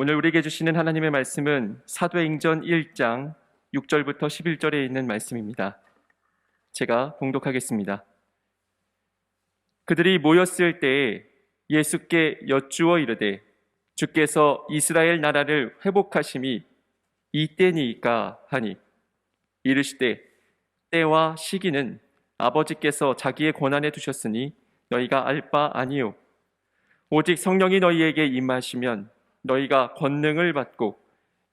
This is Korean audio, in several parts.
오늘 우리에게 주시는 하나님의 말씀은 사도행전 1장 6절부터 11절에 있는 말씀입니다. 제가 봉독하겠습니다. 그들이 모였을 때에 예수께 여쭈어 이르되 주께서 이스라엘 나라를 회복하심이 이때니이까 하니 이르시되 때와 시기는 아버지께서 자기의 권한에 두셨으니 너희가 알 바 아니요 오직 성령이 너희에게 임하시면 너희가 권능을 받고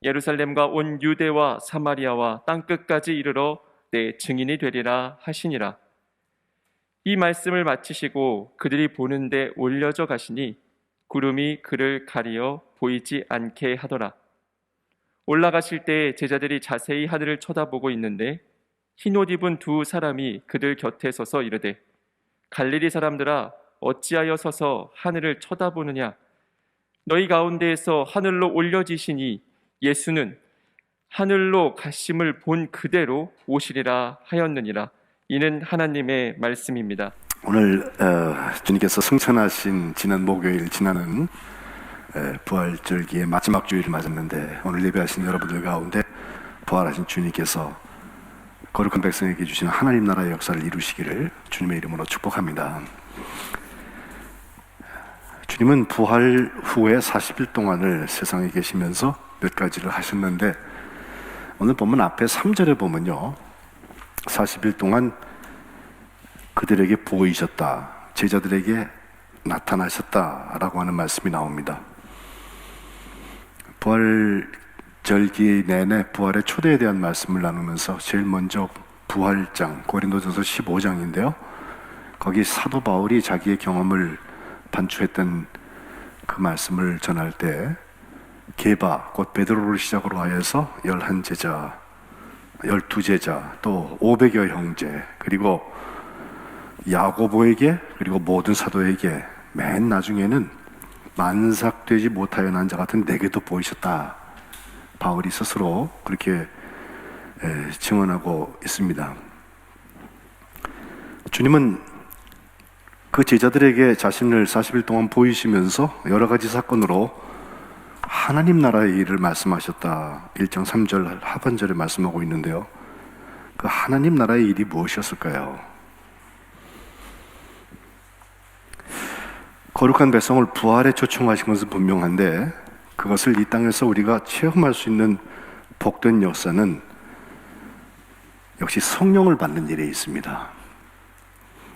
예루살렘과 온 유대와 사마리아와 땅끝까지 이르러 내 증인이 되리라 하시니라. 이 말씀을 마치시고 그들이 보는데 올려져 가시니 구름이 그를 가리어 보이지 않게 하더라. 올라가실 때 제자들이 자세히 하늘을 쳐다보고 있는데 흰옷 입은 두 사람이 그들 곁에 서서 이르되 갈릴리 사람들아 어찌하여 서서 하늘을 쳐다보느냐? 너희 가운데에서 하늘로 올려지시니 예수는 하늘로 가심을 본 그대로 오시리라 하였느니라. 이는 하나님의 말씀입니다. 오늘 주님께서 승천하신 지난 목요일 지나는 부활절기의 마지막 주일을 맞았는데 오늘 예배하신 여러분들 가운데 부활하신 주님께서 거룩한 백성에게 주시는 하나님 나라의 역사를 이루시기를 주님의 이름으로 축복합니다. 주님은 부활 후에 40일 동안을 세상에 계시면서 몇 가지를 하셨는데 오늘 본문 앞에 3절에 보면요 40일 동안 그들에게 보이셨다, 제자들에게 나타나셨다라고 하는 말씀이 나옵니다. 부활절기 내내 부활의 초대에 대한 말씀을 나누면서 제일 먼저 부활장, 고린도전서 15장인데요 거기 사도 바울이 자기의 경험을 반추했던 그 말씀을 전할 때 게바, 곧 베드로를 시작으로 하여서 11제자, 12제자, 또 500여 형제, 그리고 야고보에게, 그리고 모든 사도에게 맨 나중에는 만삭되지 못하여 난 자 같은 내게도 보이셨다. 바울이 스스로 그렇게 증언하고 있습니다. 주님은 그 제자들에게 자신을 40일 동안 보이시면서 여러 가지 사건으로 하나님 나라의 일을 말씀하셨다. 1장 3절 하반절에 말씀하고 있는데요. 그 하나님 나라의 일이 무엇이었을까요? 거룩한 백성을 부활에 초청하신 것은 분명한데 그것을 이 땅에서 우리가 체험할 수 있는 복된 역사는 역시 성령을 받는 일에 있습니다.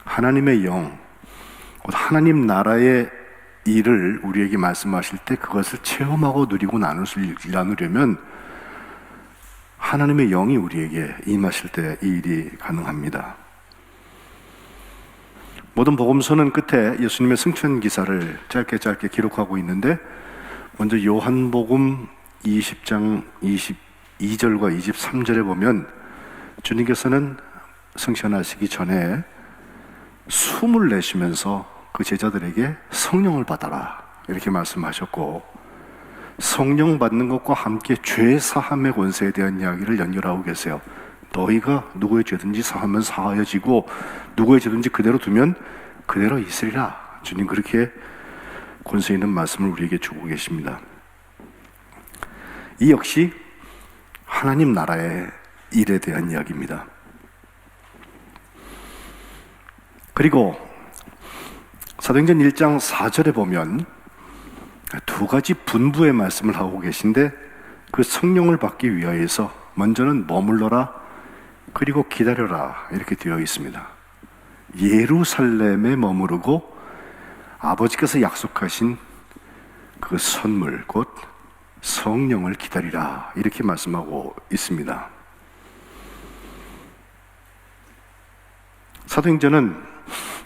하나님의 영, 하나님 나라의 일을 우리에게 말씀하실 때 그것을 체험하고 누리고 나누려면 하나님의 영이 우리에게 임하실 때 이 일이 가능합니다. 모든 복음서는 끝에 예수님의 승천 기사를 짧게 기록하고 있는데 먼저 요한복음 20장 22절과 23절에 보면 주님께서는 승천하시기 전에 숨을 내쉬면서 그 제자들에게 성령을 받아라 이렇게 말씀하셨고 성령 받는 것과 함께 죄 사함의 권세에 대한 이야기를 연결하고 계세요. 너희가 누구의 죄든지 사하면 사하여지고 누구의 죄든지 그대로 두면 그대로 있으리라. 주님 그렇게 권세 있는 말씀을 우리에게 주고 계십니다. 이 역시 하나님 나라의 일에 대한 이야기입니다. 그리고 사도행전 1장 4절에 보면 두 가지 분부의 말씀을 하고 계신데 그 성령을 받기 위하여서 먼저는 머물러라 그리고 기다려라 이렇게 되어 있습니다. 예루살렘에 머무르고 아버지께서 약속하신 그 선물 곧 성령을 기다리라 이렇게 말씀하고 있습니다. 사도행전은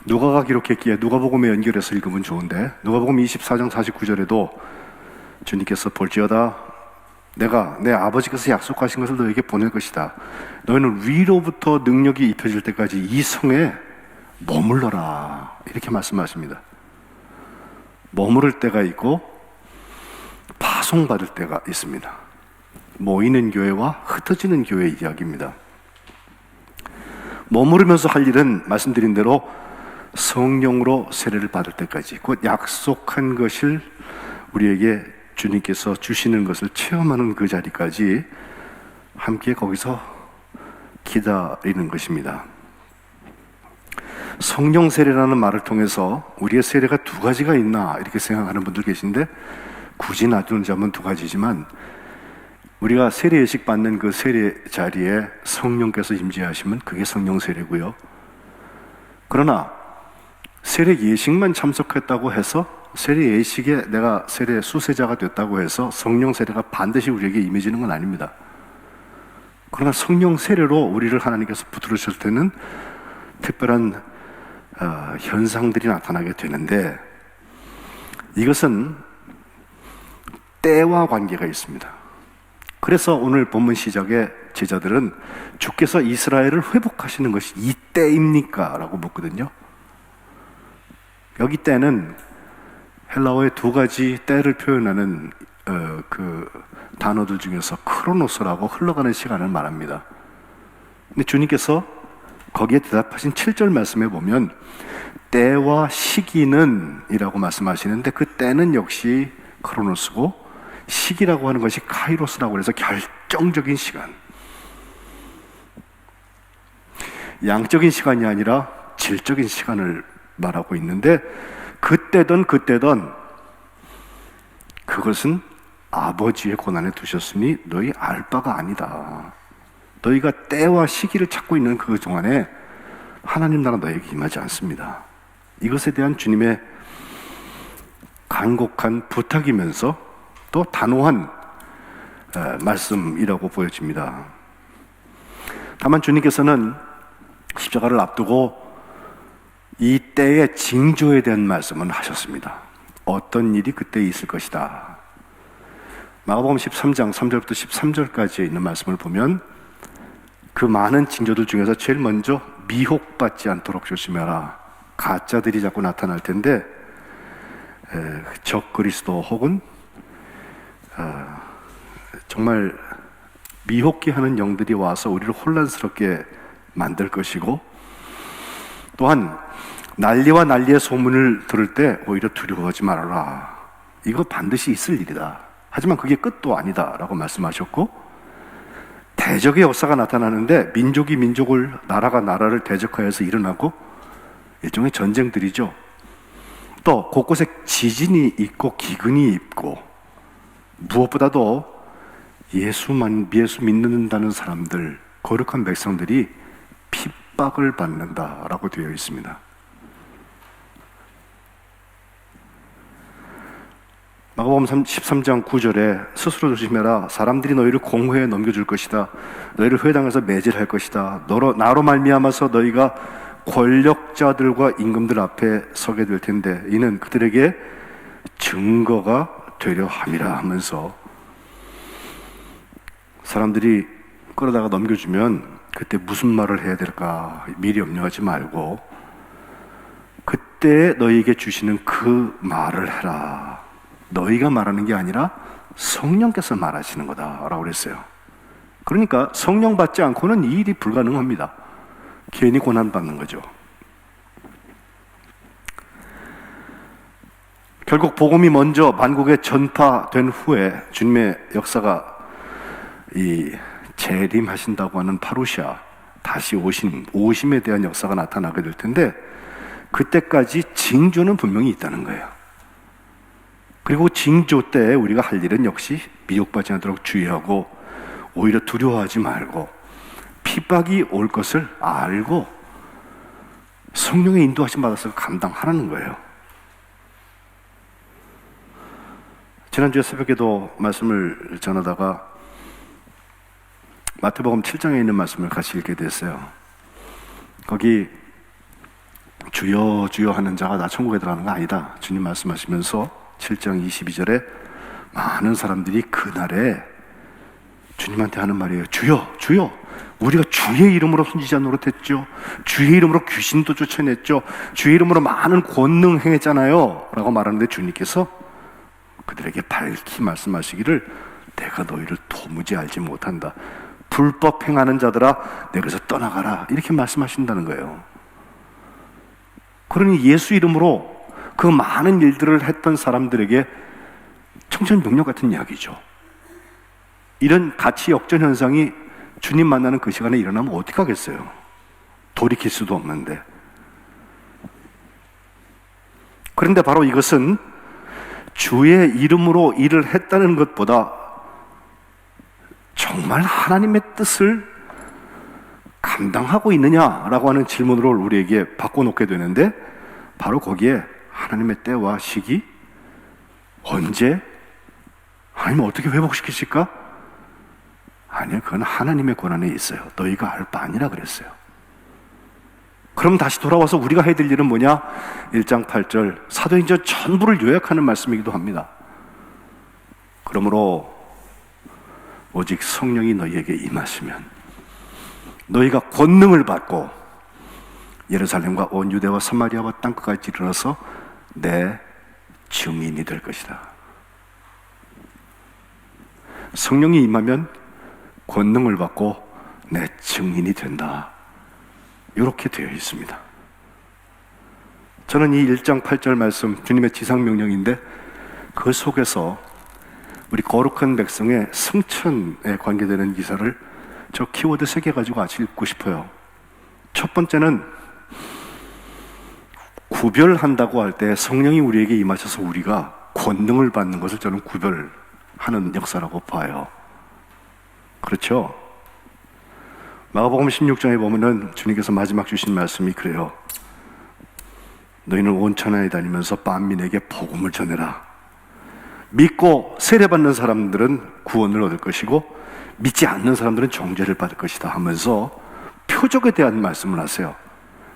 누가가 기록했기에 누가복음에 연결해서 읽으면 좋은데 누가복음 24장 49절에도 주님께서 볼지어다 내가 내 아버지께서 약속하신 것을 너에게 보낼 것이다. 너희는 위로부터 능력이 입혀질 때까지 이 성에 머물러라 이렇게 말씀하십니다. 머무를 때가 있고 파송받을 때가 있습니다. 모이는 교회와 흩어지는 교회의 이야기입니다. 머무르면서 할 일은 말씀드린 대로 성령으로 세례를 받을 때까지 곧 약속한 것을 우리에게 주님께서 주시는 것을 체험하는 그 자리까지 함께 거기서 기다리는 것입니다. 성령 세례라는 말을 통해서 우리의 세례가 두 가지가 있나 이렇게 생각하는 분들 계신데, 굳이 나누자면 두 가지지만 우리가 세례 예식 받는 그 세례 자리에 성령께서 임재하시면 그게 성령 세례고요. 그러나 세례 예식만 참석했다고 해서, 세례 예식에 내가 세례 수세자가 됐다고 해서 성령 세례가 반드시 우리에게 임해지는 건 아닙니다. 그러나 성령 세례로 우리를 하나님께서 붙들으실 때는 특별한 현상들이 나타나게 되는데, 이것은 때와 관계가 있습니다. 그래서 오늘 본문 시작에 제자들은 주께서 이스라엘을 회복하시는 것이 이 때입니까? 라고 묻거든요. 여기 때는 헬라어의 두 가지 때를 표현하는 그 단어들 중에서 크로노스라고 흘러가는 시간을 말합니다. 근데 주님께서 거기에 대답하신 7절 말씀에 보면 때와 시기는 이라고 말씀하시는데, 그 때는 역시 크로노스고 시기라고 하는 것이 카이로스라고 해서 결정적인 시간, 양적인 시간이 아니라 질적인 시간을 말하고 있는데, 그때든 그것은 아버지의 권한에 두셨으니 너희 알 바가 아니다. 너희가 때와 시기를 찾고 있는 그 동안에 하나님 나라 너에게 임하지 않습니다. 이것에 대한 주님의 간곡한 부탁이면서 또 단호한 말씀이라고 보여집니다. 다만 주님께서는 십자가를 앞두고 이 때의 징조에 대한 말씀은 하셨습니다. 어떤 일이 그때 있을 것이다. 마가복음 13장 3절부터 13절까지에 있는 말씀을 보면 그 많은 징조들 중에서 제일 먼저 미혹받지 않도록 조심해라. 가짜들이 자꾸 나타날 텐데 적그리스도 혹은 정말 미혹게 하는 영들이 와서 우리를 혼란스럽게 만들 것이고, 또한 난리와 난리의 소문을 들을 때 오히려 두려워하지 말아라. 이거 반드시 있을 일이다. 하지만 그게 끝도 아니다 라고 말씀하셨고, 대적의 역사가 나타나는데 민족이 민족을, 나라가 나라를 대적하여서 일어나고 일종의 전쟁들이죠. 또 곳곳에 지진이 있고 기근이 있고, 무엇보다도 예수 믿는다는 사람들, 거룩한 백성들이 핍박을 받는다라고 되어 있습니다. 마가복음 13장 9절에 스스로 조심해라. 사람들이 너희를 공회에 넘겨줄 것이다. 너희를 회당에서 매질할 것이다. 나로 말미암아서 너희가 권력자들과 임금들 앞에 서게 될 텐데 이는 그들에게 증거가 되려 함이라 하면서, 사람들이 끌어다가 넘겨주면 그때 무슨 말을 해야 될까 미리 염려하지 말고 그때 너희에게 주시는 그 말을 해라. 너희가 말하는 게 아니라 성령께서 말하시는 거다라고 그랬어요. 그러니까 성령 받지 않고는 이 일이 불가능합니다. 괜히 고난 받는 거죠. 결국 복음이 먼저 만국에 전파된 후에 주님의 역사가 이 재림하신다고 하는 파루시아, 다시 오심에 대한 역사가 나타나게 될 텐데, 그때까지 징조는 분명히 있다는 거예요. 그리고 징조 때 우리가 할 일은 역시 미혹받지 않도록 주의하고 오히려 두려워하지 말고 핍박이 올 것을 알고 성령의 인도하심 받아서 감당하라는 거예요. 지난주에 새벽에도 말씀을 전하다가 마태복음 7장에 있는 말씀을 같이 읽게 됐어요. 거기 주여 주여 하는 자가 나 천국에 들어가는 거 아니다. 주님 말씀하시면서 7장 22절에 많은 사람들이 그날에 주님한테 하는 말이에요. 주여 주여, 우리가 주의 이름으로 선지자 노릇했죠. 주의 이름으로 귀신도 쫓아냈죠. 주의 이름으로 많은 권능 행했잖아요 라고 말하는데, 주님께서 그들에게 밝히 말씀하시기를 내가 너희를 도무지 알지 못한다. 불법 행하는 자들아 내게서 떠나가라, 이렇게 말씀하신다는 거예요. 그러니 예수 이름으로 그 많은 일들을 했던 사람들에게 승천명령 같은 이야기죠. 이런 가치 역전 현상이 주님 만나는 그 시간에 일어나면 어떻게 하겠어요? 돌이킬 수도 없는데. 그런데 바로 이것은 주의 이름으로 일을 했다는 것보다 정말 하나님의 뜻을 감당하고 있느냐라고 하는 질문으로 우리에게 바꿔놓게 되는데, 바로 거기에 하나님의 때와 시기, 언제, 하나님은 어떻게 회복시키실까? 아니요, 그건 하나님의 권한에 있어요. 너희가 알 바 아니라 그랬어요. 그럼 다시 돌아와서 우리가 해야 될 일은 뭐냐? 1장 8절 사도행전 전부를 요약하는 말씀이기도 합니다. 그러므로 오직 성령이 너희에게 임하시면 너희가 권능을 받고 예루살렘과 온 유대와 사마리아와 땅끝까지 이르러서 내 증인이 될 것이다. 성령이 임하면 권능을 받고 내 증인이 된다. 이렇게 되어 있습니다. 저는 이 1장 8절 말씀, 주님의 지상명령인데 그 속에서 우리 거룩한 백성의 승천에 관계되는 기사를 저 키워드 3개 가지고 같이 읽고 싶어요. 첫 번째는 구별한다고 할 때 성령이 우리에게 임하셔서 우리가 권능을 받는 것을 저는 구별하는 역사라고 봐요. 그렇죠? 마가복음 16장에 보면은 주님께서 마지막 주신 말씀이 그래요. 너희는 온 천하에 다니면서 만민에게 복음을 전해라. 믿고 세례받는 사람들은 구원을 얻을 것이고 믿지 않는 사람들은 정죄를 받을 것이다 하면서 표적에 대한 말씀을 하세요.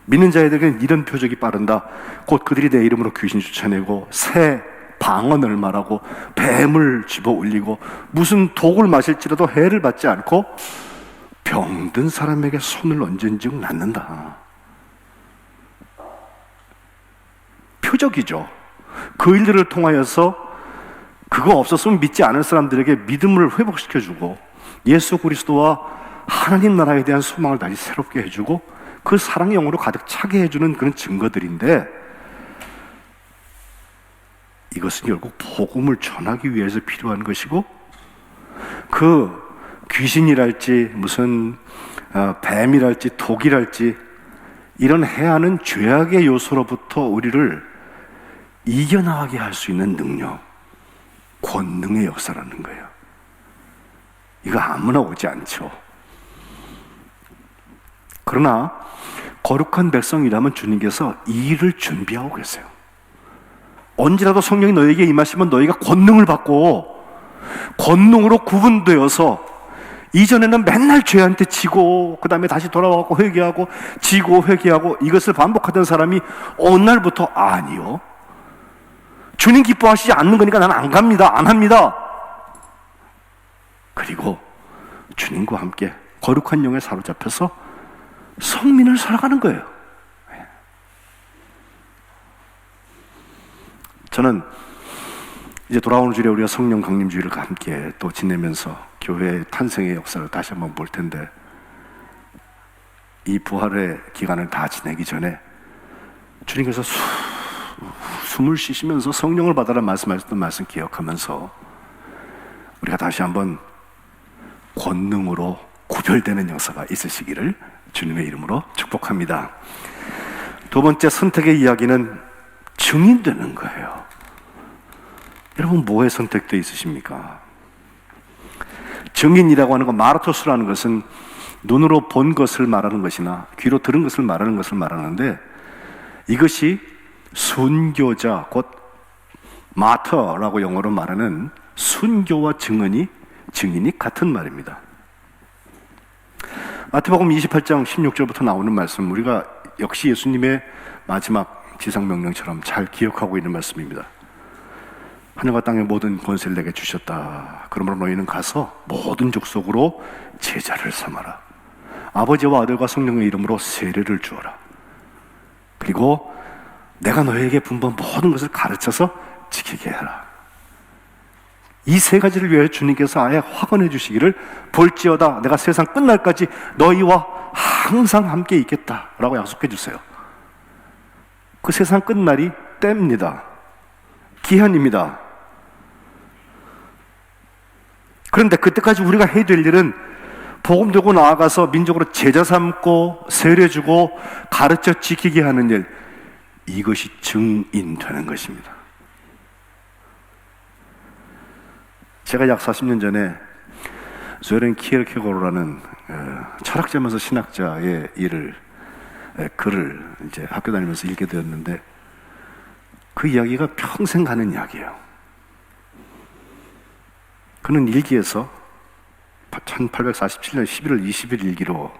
믿는 자에게는 이런 표적이 빠른다. 곧 그들이 내 이름으로 귀신 쫓아내고 새 방언을 말하고 뱀을 집어 올리고 무슨 독을 마실지라도 해를 받지 않고 병든 사람에게 손을 얹은즉 낫는다. 표적이죠. 그 일들을 통하여서 그거 없었으면 믿지 않을 사람들에게 믿음을 회복시켜주고 예수 그리스도와 하나님 나라에 대한 소망을 다시 새롭게 해주고 그 사랑의 영으로 가득 차게 해주는 그런 증거들인데, 이것은 결국 복음을 전하기 위해서 필요한 것이고, 그 귀신이랄지 무슨 뱀이랄지 독이랄지 이런 해하는 죄악의 요소로부터 우리를 이겨나가게 할 수 있는 능력, 권능의 역사라는 거예요. 이거 아무나 오지 않죠. 그러나 거룩한 백성이라면 주님께서 이 일을 준비하고 계세요. 언제라도 성령이 너에게 임하시면 너희가 권능을 받고 권능으로 구분되어서, 이전에는 맨날 죄한테 지고 그 다음에 다시 돌아와서 회개하고 지고 회개하고 이것을 반복하던 사람이 어느 날부터 아니요, 주님 기뻐하시지 않는 거니까 나는 안 갑니다, 안 합니다. 그리고 주님과 함께 거룩한 영에 사로잡혀서 성민을 살아가는 거예요. 저는 이제 돌아오는 주일에 우리가 성령 강림주일을 함께 또 지내면서 교회의 탄생의 역사를 다시 한번 볼 텐데, 이 부활의 기간을 다 지내기 전에 주님께서 숨을 쉬시면서 성령을 받아라 말씀하셨던 말씀 기억하면서 우리가 다시 한번 권능으로 구별되는 역사가 있으시기를 주님의 이름으로 축복합니다. 두 번째 선택의 이야기는 증인되는 거예요. 여러분, 뭐에 선택되어 있으십니까? 증인이라고 하는 것, 마르토스라는 것은 눈으로 본 것을 말하는 것이나 귀로 들은 것을 말하는 것을 말하는데, 이것이 순교자, 곧 마터라고 영어로 말하는 순교와 증인이 같은 말입니다. 마태복음 28장 16절부터 나오는 말씀, 우리가 역시 예수님의 마지막 지상명령처럼 잘 기억하고 있는 말씀입니다. 하늘과 땅의 모든 권세를 내게 주셨다. 그러므로 너희는 가서 모든 족속으로 제자를 삼아라. 아버지와 아들과 성령의 이름으로 세례를 주어라. 그리고 내가 너희에게 분부한 모든 것을 가르쳐서 지키게 해라. 이 세 가지를 위해 주님께서 아예 확언해 주시기를, 볼지어다 내가 세상 끝날까지 너희와 항상 함께 있겠다라고 약속해 주세요. 그 세상 끝날이 때입니다. 기한입니다. 그런데 그때까지 우리가 해야 될 일은 복음 들고 나아가서 민족으로 제자 삼고 세례주고 가르쳐 지키게 하는 일, 이것이 증인되는 것입니다. 제가 약 40년 전에 소렌 키에르케고르라는 철학자면서 신학자의 글을 이제 학교 다니면서 읽게 되었는데, 그 이야기가 평생 가는 이야기예요. 그는 일기에서 1847년 11월 20일 일기로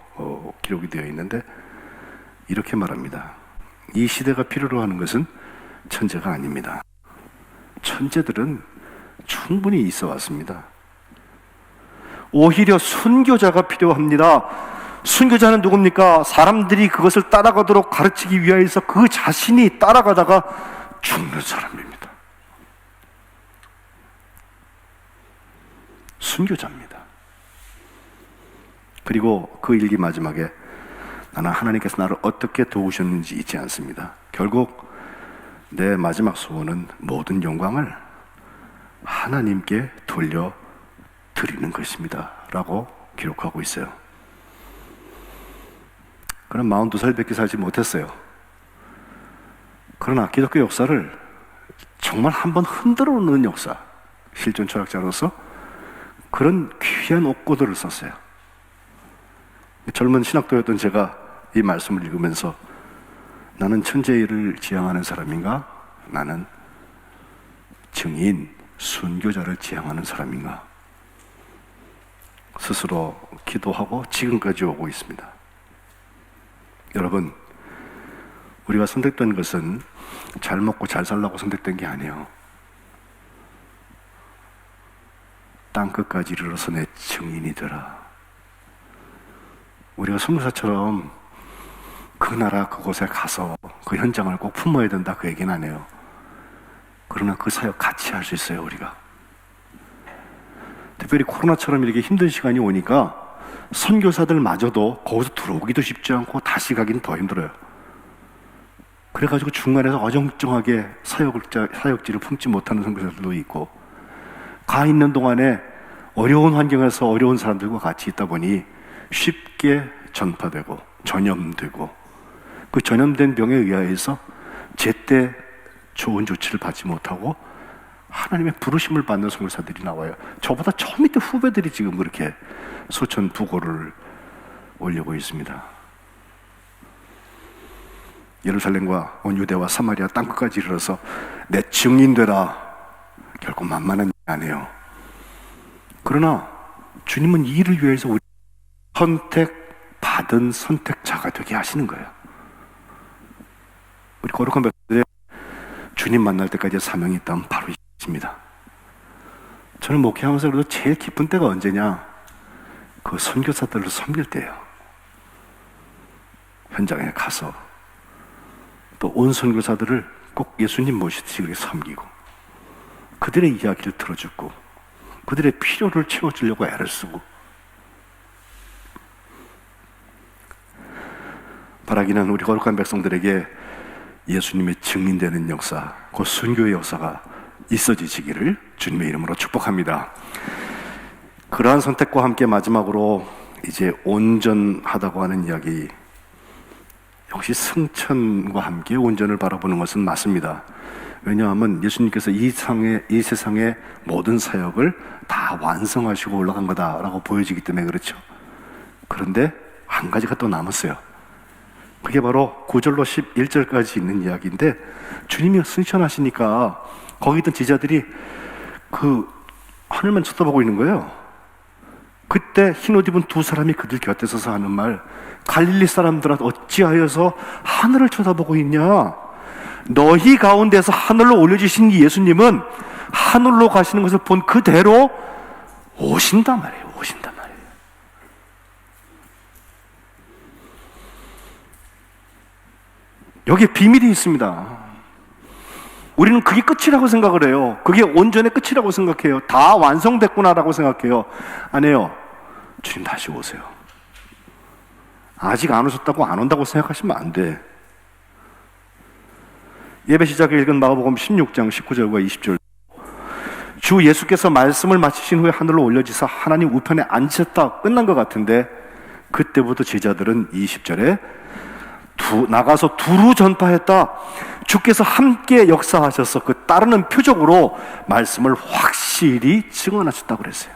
기록이 되어 있는데 이렇게 말합니다. 이 시대가 필요로 하는 것은 천재가 아닙니다. 천재들은 충분히 있어 왔습니다. 오히려 순교자가 필요합니다. 순교자는 누굽니까? 사람들이 그것을 따라가도록 가르치기 위하여서 그 자신이 따라가다가 죽는 사람입니다. 순교자입니다. 그리고 그 일기 마지막에 나는 하나님께서 나를 어떻게 도우셨는지 잊지 않습니다. 결국 내 마지막 소원은 모든 영광을 하나님께 돌려드리는 것입니다 라고 기록하고 있어요. 그는 42살밖에 살지 못했어요. 그러나 기독교 역사를 정말 한번 흔들어 놓는 역사, 실존 철학자로서 그런 귀한 옥고들을 썼어요. 젊은 신학도였던 제가 이 말씀을 읽으면서 나는 천재를 지향하는 사람인가? 나는 증인, 순교자를 지향하는 사람인가? 스스로 기도하고 지금까지 오고 있습니다. 여러분, 우리가 선택된 것은 잘 먹고 잘 살라고 선택된 게 아니에요. 땅끝까지 이르러서 내 증인이 되라. 우리가 선교사처럼 그 나라 그곳에 가서 그 현장을 꼭 품어야 된다, 그 얘기는 안 해요. 그러나 그 사역 같이 할 수 있어요, 우리가. 특별히 코로나처럼 이렇게 힘든 시간이 오니까 선교사들마저도 거기서 들어오기도 쉽지 않고 다시 가긴 더 힘들어요. 그래가지고 중간에서 어정쩡하게 사역지를 품지 못하는 선교사들도 있고, 가 있는 동안에 어려운 환경에서 어려운 사람들과 같이 있다 보니 쉽게 전파되고 전염되고, 그 전염된 병에 의하여서 제때 좋은 조치를 받지 못하고 하나님의 부르심을 받는 선교사들이 나와요. 저보다 저 밑에 후배들이 지금 그렇게 소천 부고를 올리고 있습니다. 예루살렘과 온 유대와 사마리아 땅끝까지 이르러서 내 증인되라. 결코 만만한 일이 아니에요. 그러나 주님은 이 일을 위해서 우리 선택받은 선택자가 되게 하시는 거예요. 우리 거룩한 백성들의 주님 만날 때까지 사명이 있다면 바로 있습니다. 저는 목회하면서 그래도 제일 기쁜 때가 언제냐? 그 선교사들을 섬길 때예요. 현장에 가서 또 온 선교사들을 꼭 예수님 모시듯이 그렇게 섬기고, 그들의 이야기를 들어주고, 그들의 필요를 채워주려고 애를 쓰고, 바라기는 우리 거룩한 백성들에게 예수님의 증인되는 역사, 곧 순교의 역사가 있어지시기를 주님의 이름으로 축복합니다. 그러한 선택과 함께 마지막으로 이제 온전하다고 하는 이야기, 역시 승천과 함께 온전을 바라보는 것은 맞습니다. 왜냐하면 예수님께서 이 세상의 모든 사역을 다 완성하시고 올라간 거다라고 보여지기 때문에 그렇죠. 그런데 한 가지가 또 남았어요. 그게 바로 9절로 11절까지 있는 이야기인데, 주님이 승천하시니까 거기 있던 제자들이 그 하늘만 쳐다보고 있는 거예요. 그때 흰옷 입은 두 사람이 그들 곁에 서서 하는 말, 갈릴리 사람들아 어찌하여서 하늘을 쳐다보고 있냐? 너희 가운데서 하늘로 올려주신 예수님은 하늘로 가시는 것을 본 그대로 오신단 말이에요. 오신단 말이에요. 여기에 비밀이 있습니다. 우리는 그게 끝이라고 생각을 해요. 그게 온전의 끝이라고 생각해요. 다 완성됐구나라고 생각해요. 아니에요. 주님 다시 오세요. 아직 안 오셨다고 안 온다고 생각하시면 안 돼. 예배 시작에 읽은 마가복음 16장 19절과 20절, 주 예수께서 말씀을 마치신 후에 하늘로 올려지사 하나님 우편에 앉으셨다 끝난 것 같은데, 그때부터 제자들은 20절에 나가서 두루 전파했다. 주께서 함께 역사하셔서 그 따르는 표적으로 말씀을 확실히 증언하셨다고 그랬어요.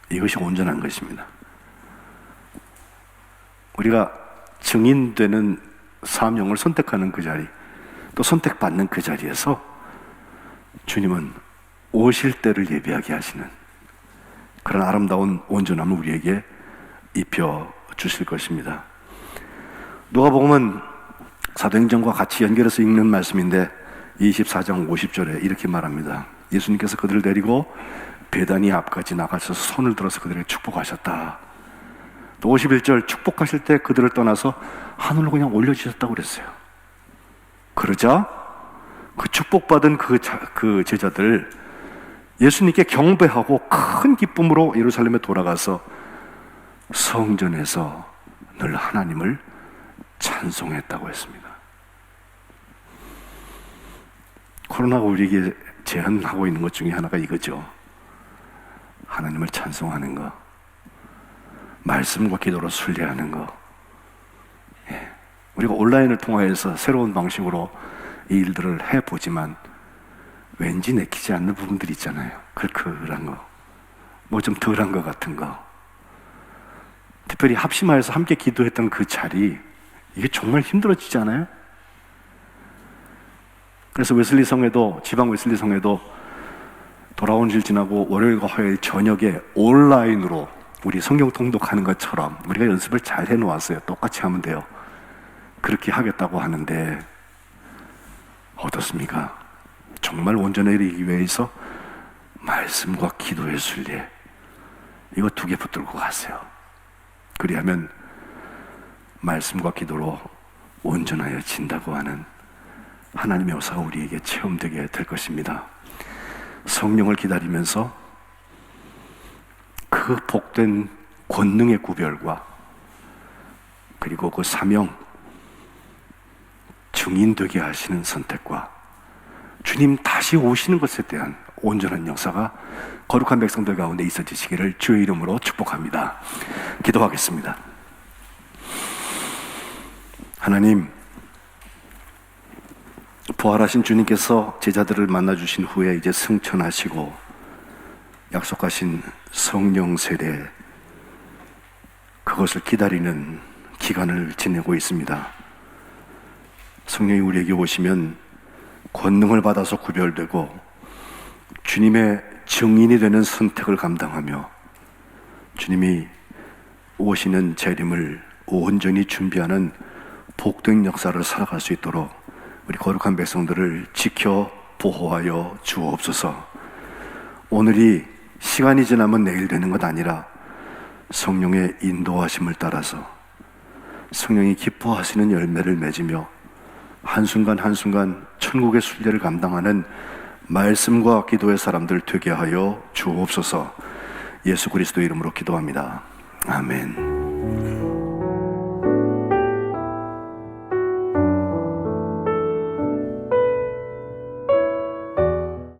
이것이 온전한 것입니다. 우리가 증인되는 사명을 선택하는 그 자리, 또 선택받는 그 자리에서 주님은 오실 때를 예비하게 하시는 그런 아름다운 온전함을 우리에게 입혀 주실 것입니다. 누가복음은 사도행전과 같이 연결해서 읽는 말씀인데 24장 50절에 이렇게 말합니다. 예수님께서 그들을 데리고 베다니 앞까지 나가셔서 손을 들어서 그들에게 축복하셨다. 또 51절 축복하실 때 그들을 떠나서 하늘로 그냥 올려주셨다고 그랬어요. 그러자 그 축복받은 그 제자들 예수님께 경배하고 큰 기쁨으로 예루살렘에 돌아가서 성전에서 늘 하나님을 찬송했다고 했습니다. 코로나가 우리에게 제한하고 있는 것 중에 하나가 이거죠. 하나님을 찬송하는 것, 말씀과 기도로 순례하는 것. 우리가 온라인을 통해서 새로운 방식으로 이 일들을 해보지만 왠지 내키지 않는 부분들이 있잖아요. 클클한 거, 뭐 좀 덜한 것 같은 거. 특별히 합심하여서 함께 기도했던 그 자리, 이게 정말 힘들어지지 않아요? 그래서 웨슬리 성에도, 지방 웨슬리 성에도 돌아온 일 지나고 월요일과 화요일 저녁에 온라인으로 우리 성경 통독하는 것처럼 우리가 연습을 잘 해놓았어요. 똑같이 하면 돼요. 그렇게 하겠다고 하는데 어떻습니까? 정말 온전해지기 위해서 말씀과 기도의 순례, 이거 두 개 붙들고 가세요. 그리하면 말씀과 기도로 온전하여진다고 하는 하나님의 역사가 우리에게 체험되게 될 것입니다. 성령을 기다리면서 그 복된 권능의 구별과 그리고 그 사명, 증인되게 하시는 선택과 주님 다시 오시는 것에 대한 온전한 역사가 거룩한 백성들 가운데 있어지시기를 주의 이름으로 축복합니다. 기도하겠습니다. 하나님, 부활하신 주님께서 제자들을 만나주신 후에 이제 승천하시고 약속하신 성령 세례, 그것을 기다리는 기간을 지내고 있습니다. 성령이 우리에게 오시면 권능을 받아서 구별되고 주님의 증인이 되는 선택을 감당하며 주님이 오시는 재림을 온전히 준비하는 복된 역사를 살아갈 수 있도록 우리 거룩한 백성들을 지켜 보호하여 주옵소서. 오늘이 시간이 지나면 내일 되는 것 아니라 성령의 인도하심을 따라서 성령이 기뻐하시는 열매를 맺으며 한순간 한순간 천국의 순례를 감당하는 말씀과 기도의 사람들 되게 하여 주옵소서. 예수 그리스도 이름으로 기도합니다. 아멘.